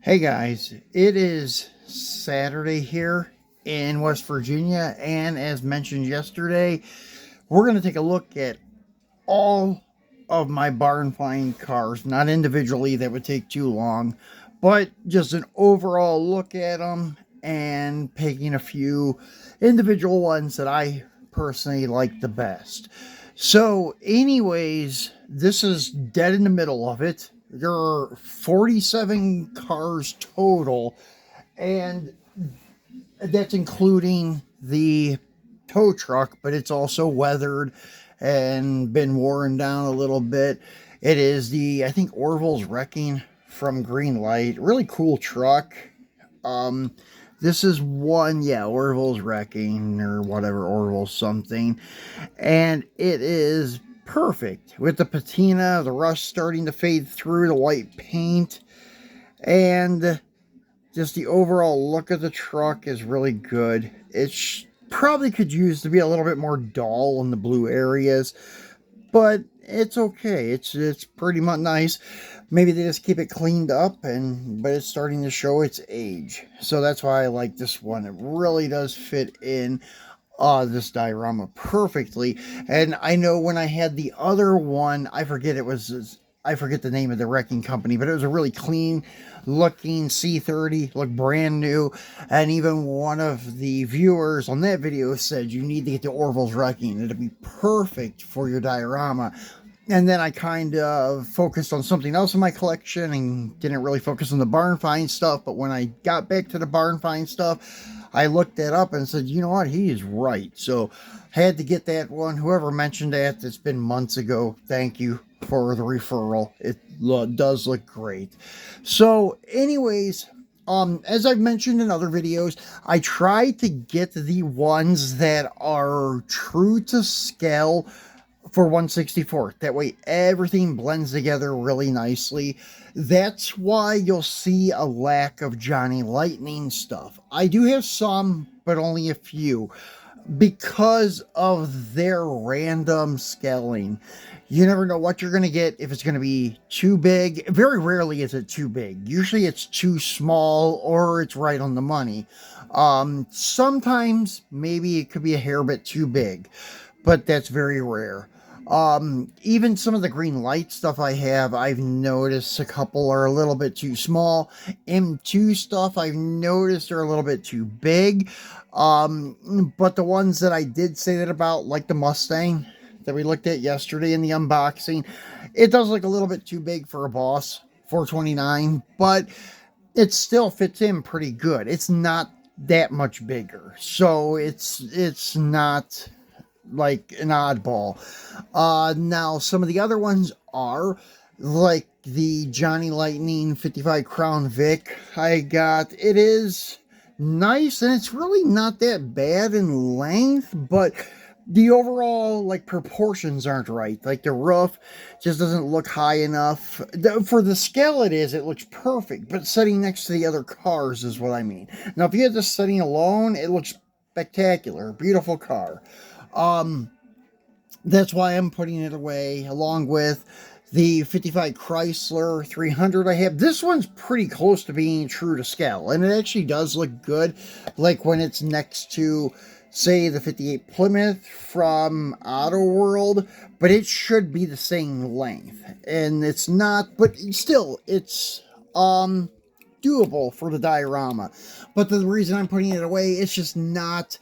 Hey guys, it is Saturday here in West Virginia, and as mentioned yesterday, we're going to take a look at all of my barn find cars, not individually, that would take too long, but just an overall look at them and picking a few individual ones that I personally like the best. So, anyways, this is dead in the middle of it. There are 47 cars total, and that's including the tow truck, but it's also weathered and been worn down a little bit. It is the, I think, Orville's Wrecking from Greenlight. Really cool truck. Um, this is one, yeah, Orville's Wrecking or whatever, Orville something. And it is perfect with the patina, the rust starting to fade through, the white paint, and just the overall look of the truck is really good. It probably could use to be a little bit more dull in the blue areas, but it's okay. It's pretty much nice. Maybe they just keep it cleaned up, but it's starting to show its age. So that's why I like this one. It really does fit in this diorama perfectly. And I know when I had the other one, I forget the name of the wrecking company, but it was a really clean looking C30, looked brand new. And even one of the viewers on that video said you need to get the Orville's Wrecking. It'll be perfect for your diorama. And then I kind of focused on something else in my collection and didn't really focus on the barn find stuff. But when I got back to the barn find stuff, I looked that up and said, you know what, he is right. So had to get that one. Whoever mentioned that, it's been months ago. Thank you for the referral. It does look great. So anyways, as I've mentioned in other videos, I try to get the ones that are true to scale for 1/64. That way everything blends together really nicely. That's why you'll see a lack of Johnny Lightning stuff. I do have some, but only a few, because of their random scaling. You never know what you're going to get, if it's going to be too big. Very rarely is it too big. Usually it's too small or it's right on the money. Sometimes maybe it could be a hair bit too big, but that's very rare. Even some of the green light stuff I've noticed a couple are a little bit too small. M2 stuff, I've noticed are a little bit too big. But the ones that I did say that about, like the Mustang that we looked at yesterday in the unboxing, it does look a little bit too big for a Boss 429, but it still fits in pretty good. It's not that much bigger, so it's not like an oddball. Now some of the other ones are like the Johnny Lightning 55 Crown Vic I got. It is nice and it's really not that bad in length, but the overall like proportions aren't right. Like the roof just doesn't look high enough. For the scale it looks perfect, but sitting next to the other cars is what I mean. Now if you had this sitting alone, it looks spectacular. Beautiful car. That's why I'm putting it away, along with the 55 Chrysler 300 I have. This one's pretty close to being true to scale, and it actually does look good, like when it's next to, say, the 58 Plymouth from Autoworld, but it should be the same length, and it's not, but still, it's, doable for the diorama. But the reason I'm putting it away, it's just not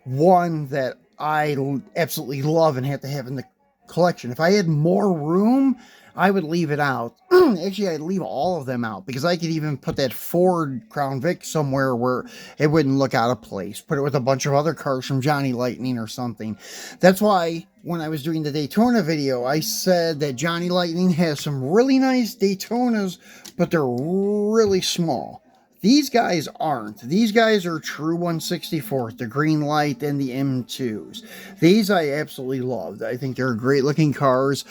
one that I absolutely love and have to have in the collection. If I had more room, I would leave it out. Actually, I'd leave all of them out, because I could even put that Ford Crown Vic somewhere where it wouldn't look out of place. Put it with a bunch of other cars from Johnny Lightning or something. That's why when I was doing the Daytona video, I said that Johnny Lightning has some really nice Daytonas, but they're really small. These guys aren't. These guys are true 1/64, the green light and the M2s. These I absolutely loved. I think they're great looking cars.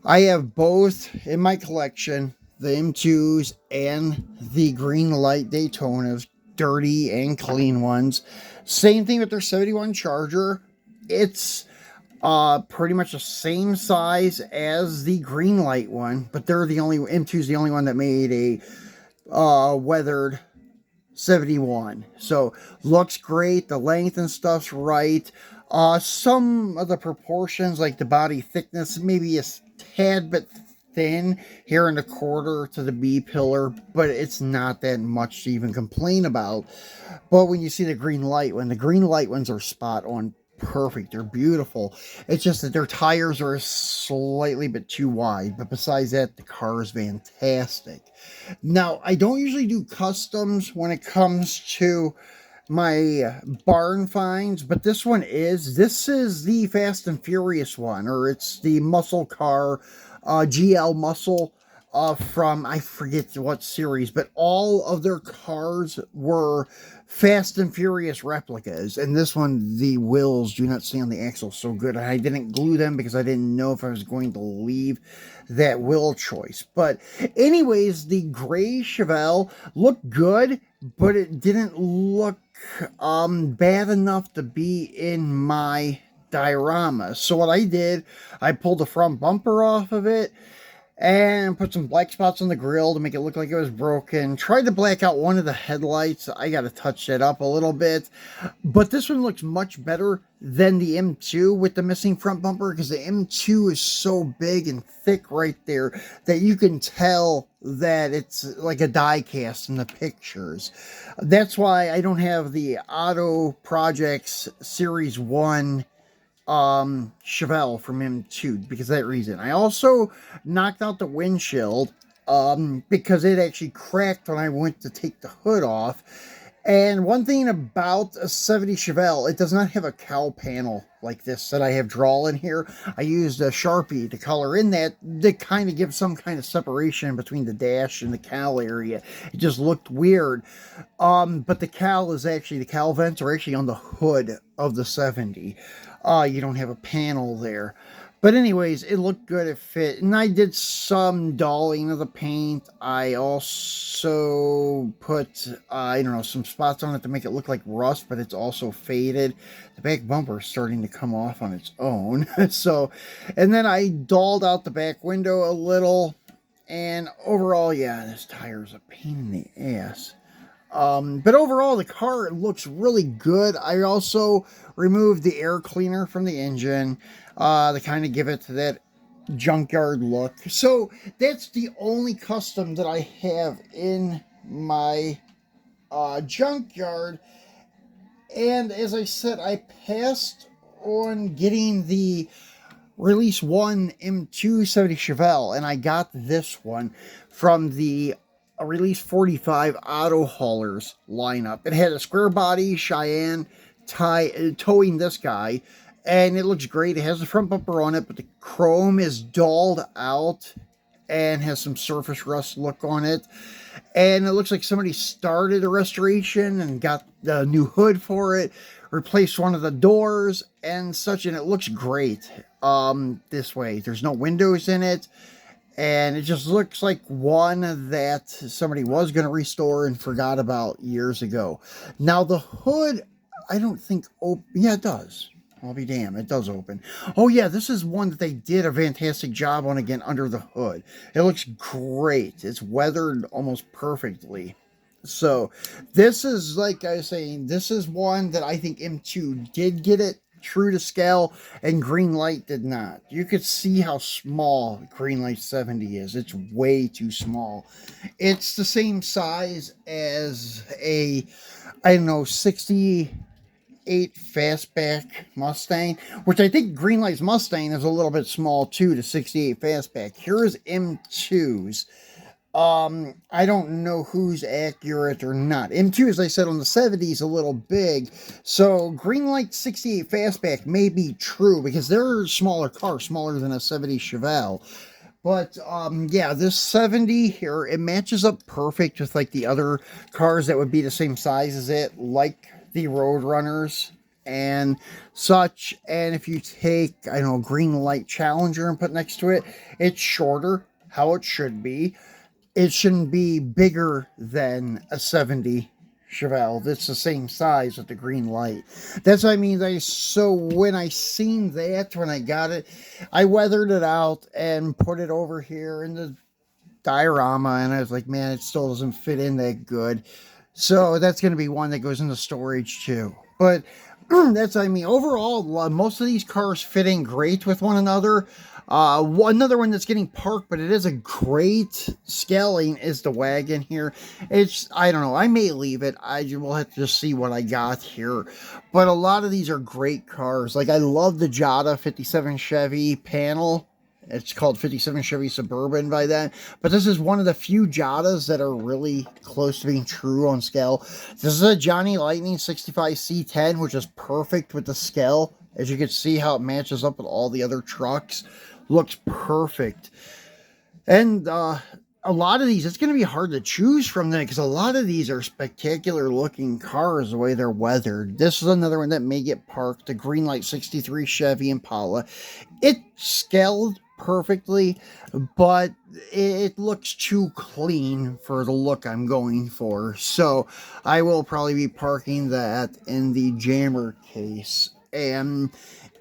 I have both in my collection, the M2s and the green light Daytonas, dirty and clean ones. Same thing with their 71 Charger. It's pretty much the same size as the green light one, but they're the only, M2's the only one that made a weathered 71. So looks great. The length and stuff's right. Some of the proportions, like the body thickness, maybe a tad bit thin here in the quarter to the B pillar, but it's not that much to even complain about. But when you see the green light, when the green light ones are spot on perfect, they're beautiful. It's just that their tires are slightly bit too wide, but besides that, the car is fantastic. Now, I don't usually do customs when it comes to my barn finds, but this is the Fast and Furious one, or it's the muscle car, GL muscle, from, I forget what series, but all of their cars were Fast and Furious replicas, and this one, the wheels do not stay on the axle so good. I didn't glue them because I didn't know if I was going to leave that wheel choice. But anyways, the gray Chevelle looked good, but it didn't look bad enough to be in my diorama. So what I did, I pulled the front bumper off of it and put some black spots on the grill to make it look like it was broken. Tried to black out one of the headlights. I got to touch that up a little bit. But this one looks much better than the M2 with the missing front bumper, because the M2 is so big and thick right there that you can tell that it's like a die cast in the pictures. That's why I don't have the Auto Projects Series 1 Chevelle from M2, because of that reason. I also knocked out the windshield because it actually cracked when I went to take the hood off. And one thing about a 70 Chevelle, it does not have a cowl panel like this that I have drawn in here. I used a Sharpie to color in that to kind of give some kind of separation between the dash and the cowl area. It just looked weird. But the cowl vents are actually on the hood of the 70. You don't have a panel there. But anyways, it looked good, it fit. And I did some dulling of the paint. I also put, some spots on it to make it look like rust, but it's also faded. The back bumper is starting to come off on its own. And then I dulled out the back window a little. And overall, yeah, this tire is a pain in the ass. But overall, the car looks really good. I also removed the air cleaner from the engine to kind of give it that junkyard look. So that's the only custom that I have in my junkyard. And as I said, I passed on getting the Release 1 M270 Chevelle, and I got this one from the Release 45 Auto Haulers lineup. It had a square body Cheyenne towing this guy, and it looks great. It has the front bumper on it, but the chrome is dulled out and has some surface rust look on it. And it looks like somebody started a restoration and got the new hood for it, replaced one of the doors and such, and it looks great. This way, there's no windows in it, and it just looks like one that somebody was going to restore and forgot about years ago. Now the hood, I don't think, yeah, it does. I'll be damned, it does open. Oh yeah, this is one that they did a fantastic job on again under the hood. It looks great. It's weathered almost perfectly. So this is, like I was saying, this is one that I think M2 did get it true to scale, and Greenlight did not. You could see how small Greenlight 70 is. It's way too small. It's the same size as a, 68 fastback Mustang, which I think Greenlight's Mustang is a little bit small too, to 68 fastback. Here's M2's. I don't know who's accurate or not. M2, as I said, on the 70 is a little big. So Greenlight 68 fastback may be true, because they're a smaller car, smaller than a 70 Chevelle. But, yeah, this 70 here, it matches up perfect with, like, the other cars that would be the same size as it, like the Roadrunners and such. And if you take, Greenlight Challenger and put next to it, it's shorter, how it should be. It shouldn't be bigger than a 70 Chevelle. That's the same size with the Greenlight. That's what I mean. So when I seen that, when I got it, I weathered it out and put it over here in the diorama, and I was like, man, it still doesn't fit in that good. So that's going to be one that goes into storage too. But that's, I mean, overall, most of these cars fit in great with one another. Another one that's getting parked, but it is a great scaling, is the wagon here. It's, I don't know, I may leave it. Will have to just see what I got here. But a lot of these are great cars. Like, I love the Jada 57 Chevy panel. It's called 57 Chevy Suburban by that. But this is one of the few Jadas that are really close to being true on scale. This is a Johnny Lightning 65 C10, which is perfect with the scale. As you can see how it matches up with all the other trucks. Looks perfect. And a lot of these, it's going to be hard to choose from them, because a lot of these are spectacular looking cars the way they're weathered. This is another one that may get parked. The Greenlight 63 Chevy Impala. It scaled perfectly, but it looks too clean for the look I'm going for. So I will probably be parking that in the jammer case. And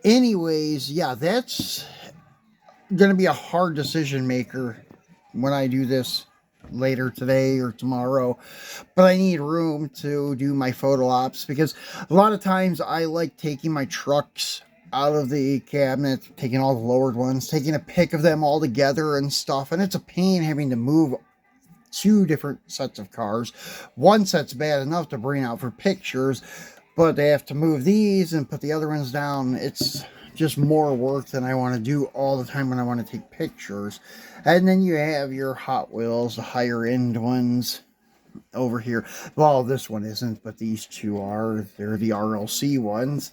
anyways, yeah, that's going to be a hard decision maker when I do this later today or tomorrow, but I need room to do my photo ops, because a lot of times I like taking my trucks out of the cabinet, taking all the lowered ones, taking a pic of them all together and stuff, and it's a pain having to move two different sets of cars. One set's bad enough to bring out for pictures, but they have to move these and put the other ones down. It's just more work than I want to do all the time when I want to take pictures. And then you have your Hot Wheels, the higher end ones over here. Well, this one isn't, but these two are. They're the RLC ones,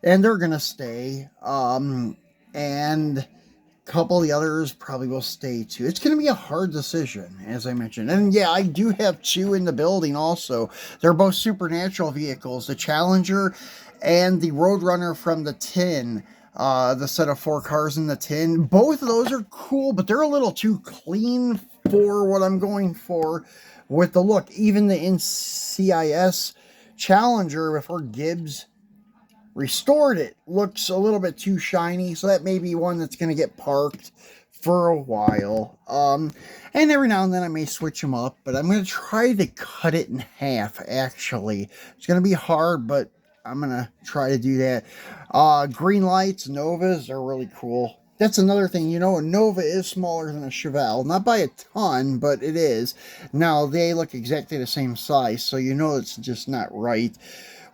and they're gonna stay. And a couple of the others probably will stay too. It's gonna be a hard decision, as I mentioned. And yeah, I do have two in the building also. They're both supernatural vehicles, the Challenger and the Roadrunner from the tin. The set of 4 cars in the tin. Both of those are cool, but they're a little too clean for what I'm going for with the look. Even the NCIS Challenger, before Gibbs restored it, looks a little bit too shiny. So that may be one that's going to get parked for a while. And every now and then I may switch them up, but I'm going to try to cut it in half, actually. It's going to be hard, but I'm going to try to do that. Green lights, Novas are really cool. That's another thing, you know, a Nova is smaller than a Chevelle. Not by a ton, but it is. Now, they look exactly the same size, so you know it's just not right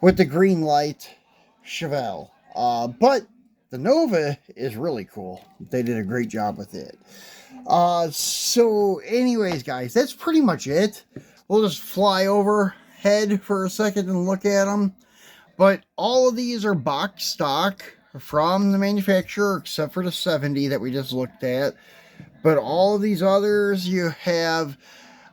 with the green light Chevelle. But the Nova is really cool. They did a great job with it. So anyways, guys, that's pretty much it. We'll just fly overhead for a second and look at them. But all of these are box stock from the manufacturer, except for the 70 that we just looked at. But all of these others, you have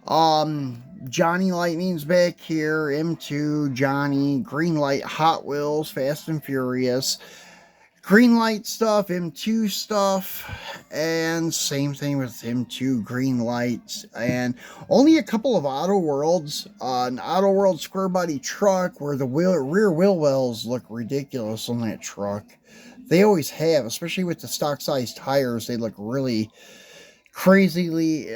Johnny Lightning's back here, M2, Johnny, Greenlight, Hot Wheels, Fast and Furious, Greenlight stuff, M2 stuff, and same thing with M2 Greenlights, and only a couple of Autoworlds. An Autoworld square body truck where the rear wheel wells look ridiculous on that truck. They always have, especially with the stock size tires. They look really crazily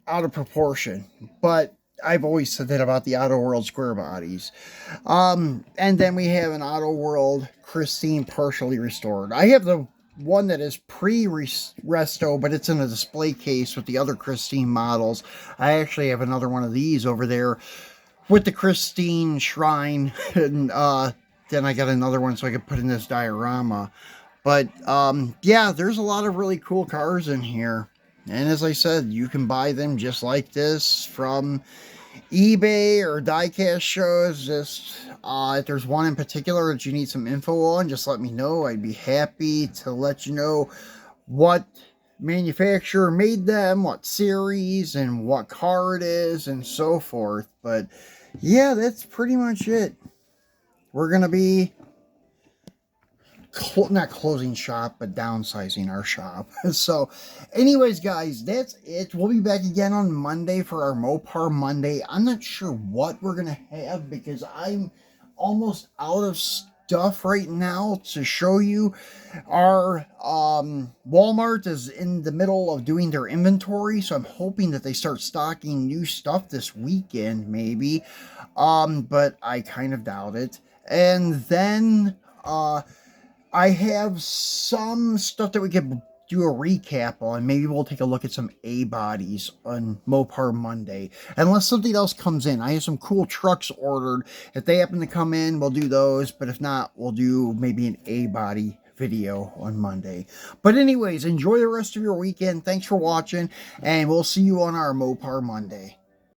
out of proportion, but I've always said that about the Autoworld square bodies. And then we have an Autoworld Christine partially restored. I have the one that is pre-resto, but it's in a display case with the other Christine models. I actually have another one of these over there with the Christine shrine, and then I got another one so I could put in this diorama. But yeah, there's a lot of really cool cars in here. And as I said, you can buy them just like this from eBay or Diecast shows. Just if there's one in particular that you need some info on, just let me know. I'd be happy to let you know what manufacturer made them, what series, and what car it is, and so forth. But yeah, that's pretty much it. We're going to be not closing shop, but downsizing our shop. So anyways, guys, that's it. We'll be back again on Monday for our Mopar Monday. I'm not sure what we're gonna have because I'm almost out of stuff right now to show you. Our Walmart is in the middle of doing their inventory, so I'm hoping that they start stocking new stuff this weekend, maybe. But I kind of doubt it. And then I have some stuff that we could do a recap on. Maybe we'll take a look at some A-bodies on Mopar Monday. Unless something else comes in. I have some cool trucks ordered. If they happen to come in, we'll do those. But if not, we'll do maybe an A-body video on Monday. But anyways, enjoy the rest of your weekend. Thanks for watching. And we'll see you on our Mopar Monday.